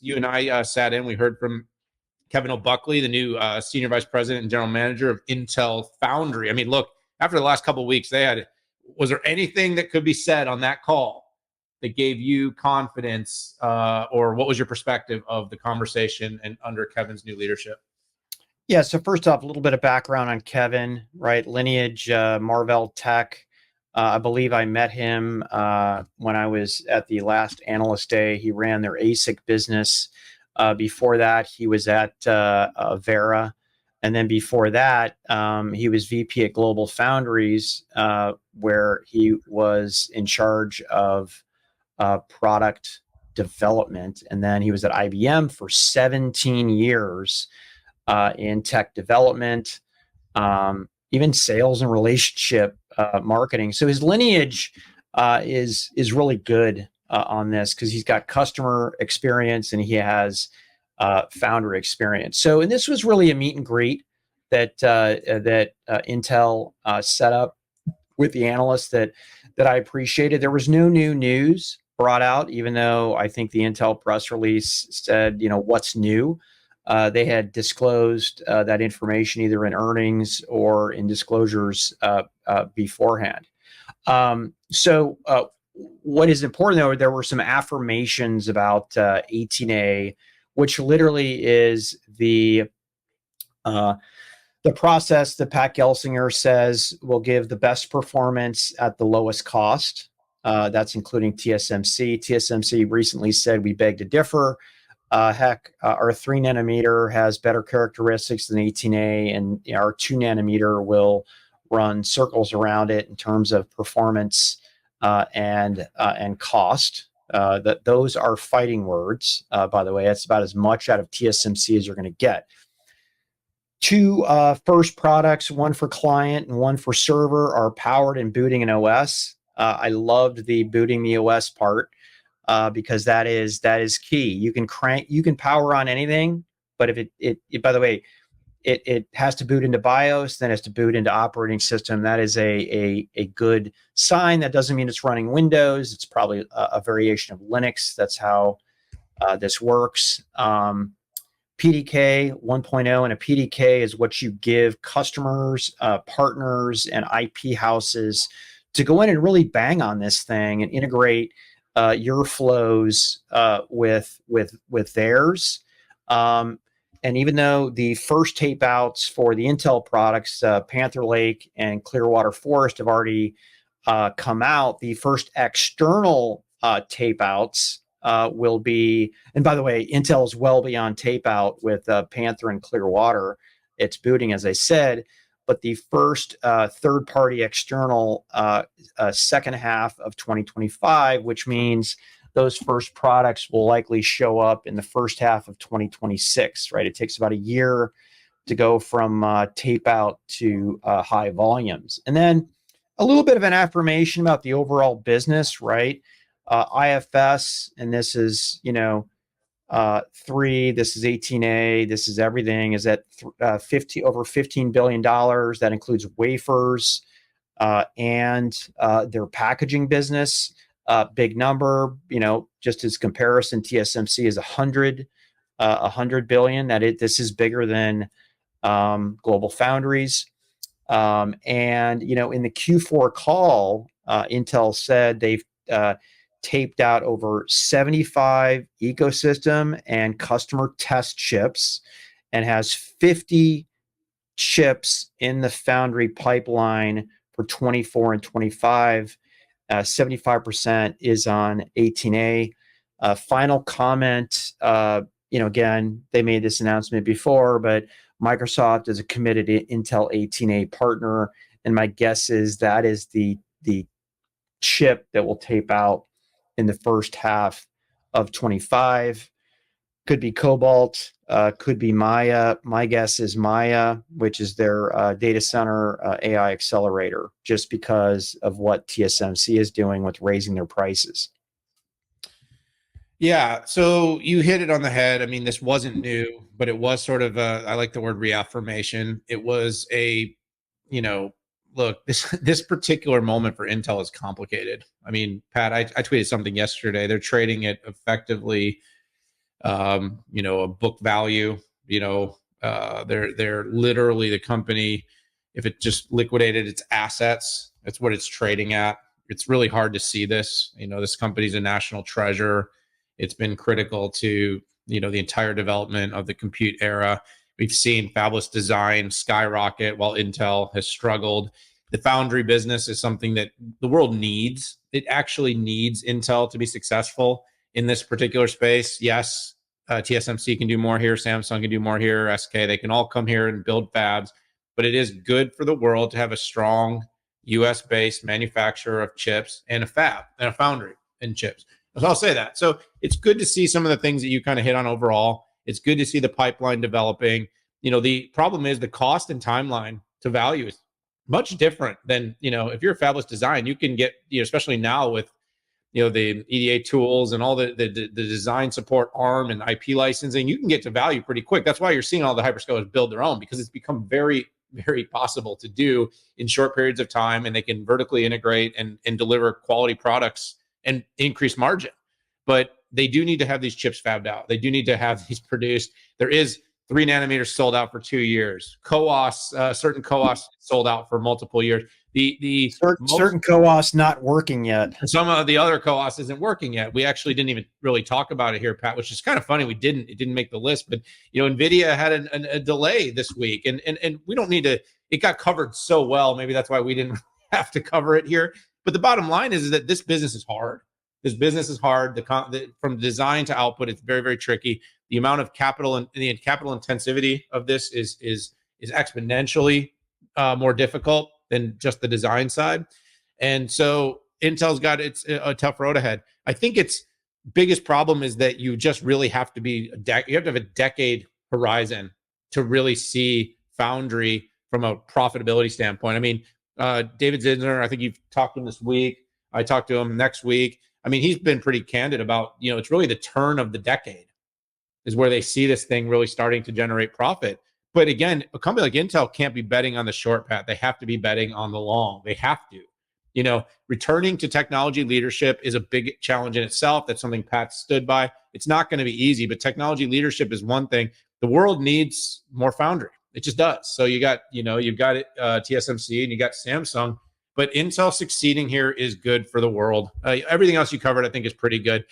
you and I sat in. We heard from Kevin O'Buckley, the new senior vice president and general manager of Intel Foundry. I mean, look, after the last couple of weeks, was there anything that could be said on that call that gave you confidence, or what was your perspective of the conversation and under Kevin's new leadership? Yeah, so first off, a little bit of background on Kevin, right? Lineage, Marvell Tech. I believe I met him when I was at the last Analyst Day. He ran their ASIC business. Before that, he was at Vera. And then before that, he was VP at Global Foundries, where he was in charge of product development. And then he was at IBM for 17 years in tech development, even sales and relationship marketing. So his lineage is really good on this because he's got customer experience and he has founder experience. So, and this was really a meet and greet that Intel set up with the analysts that I appreciated. There was no new news brought out, even though I think the Intel press release said, what's new. They had disclosed that information either in earnings or in disclosures beforehand. So what is important, though, there were some affirmations about 18A, which literally is the process that Pat Gelsinger says will give the best performance at the lowest cost. That's including TSMC. TSMC recently said we beg to differ. Our 3 nanometer has better characteristics than 18A, and our 2 nanometer will run circles around it in terms of performance and cost. Those are fighting words, by the way. That's about as much out of TSMC as you're going to get. 2 first products, one for client and one for server, are powered and booting an OS. I loved the booting the OS part. Because that is key. You can power on anything, but if it by the way, it has to boot into BIOS, then it has to boot into operating system. That is a good sign. That doesn't mean it's running Windows. It's probably a variation of Linux. That's how this works. PDK 1.0 and a PDK is what you give customers, partners, and IP houses to go in and really bang on this thing and integrate your flows with theirs. And even though the first tape outs for the Intel products, Panther Lake and Clearwater Forest, have already come out, the first external tape outs will be, and by the way, Intel is well beyond tape out with Panther and Clearwater. It's booting, as I said, but the first third-party external second half of 2025, which means those first products will likely show up in the first half of 2026, right? It takes about a year to go from tape out to high volumes. And then a little bit of an affirmation about the overall business, right? IFS, and this is, 3, this is 18A, this is everything, is at over $15 billion. That includes wafers and their packaging business. Big number, just as comparison, TSMC is 100 billion. This is bigger than Global Foundries. And, in the Q4 call, Intel said they've taped out over 75 ecosystem and customer test chips and has 50 chips in the Foundry pipeline for 24 and 25. 75% is on 18A. Final comment, again, they made this announcement before, but Microsoft is a committed Intel 18A partner, and my guess is that is the chip that will tape out in the first half of 25. Could be Cobalt, could be Maya. My guess is Maya, which is their data center AI accelerator, just because of what TSMC is doing with raising their prices. Yeah, so you hit it on the head. I mean, this wasn't new, but it was sort of I like the word reaffirmation. It was look, this particular moment for Intel is complicated. I mean, Pat, I tweeted something yesterday. They're trading it effectively a book value. They're literally the company. If it just liquidated its assets, that's what it's trading at. It's really hard to see this. This company's a national treasure. It's been critical to the entire development of the compute era. We've seen fabless design skyrocket while Intel has struggled. The foundry business is something that the world needs. It actually needs Intel to be successful in this particular space. Yes, TSMC can do more here. Samsung can do more here. SK, they can all come here and build fabs. But it is good for the world to have a strong US-based manufacturer of chips and a fab and a foundry in chips. So I'll say that. So it's good to see some of the things that you kind of hit on overall. It's good to see the pipeline developing. The problem is the cost and timeline to value is much different than, if you're a fabless design, you can get, especially now with, the EDA tools and all the design support arm and IP licensing, you can get to value pretty quick. That's why you're seeing all the hyperscalers build their own, because it's become very, very possible to do in short periods of time, and they can vertically integrate and deliver quality products and increase margin. But they do need to have these chips fabbed out. They do need to have these produced. There is 3 nanometers sold out for 2 years. CoWoS, certain CoWoS sold out for multiple years. Certain CoWoS not working yet. Some of the other CoWoS isn't working yet. We actually didn't even really talk about it here, Pat, which is kind of funny. It didn't make the list, but NVIDIA had a delay this week, and we don't need to. It got covered so well. Maybe that's why we didn't have to cover it here. But the bottom line is that this business is hard. This business is hard. From design to output, it's very, very tricky. The amount of capital and the capital intensivity of this is exponentially more difficult than just the design side. And so Intel's got a tough road ahead. I think its biggest problem is that you just really have to you have to have a decade horizon to really see foundry from a profitability standpoint. I mean, David Zinsner, I think you've talked to him this week. I talked to him next week. I mean, he's been pretty candid about, it's really the turn of the decade is where they see this thing really starting to generate profit. But again, a company like Intel can't be betting on the short path. They have to be betting on the long. They have to. Returning to technology leadership is a big challenge in itself. That's something Pat stood by. It's not going to be easy, but technology leadership is one thing. The world needs more foundry. It just does. So you've got TSMC and you got Samsung. But Intel succeeding here is good for the world. Everything else you covered, I think, is pretty good.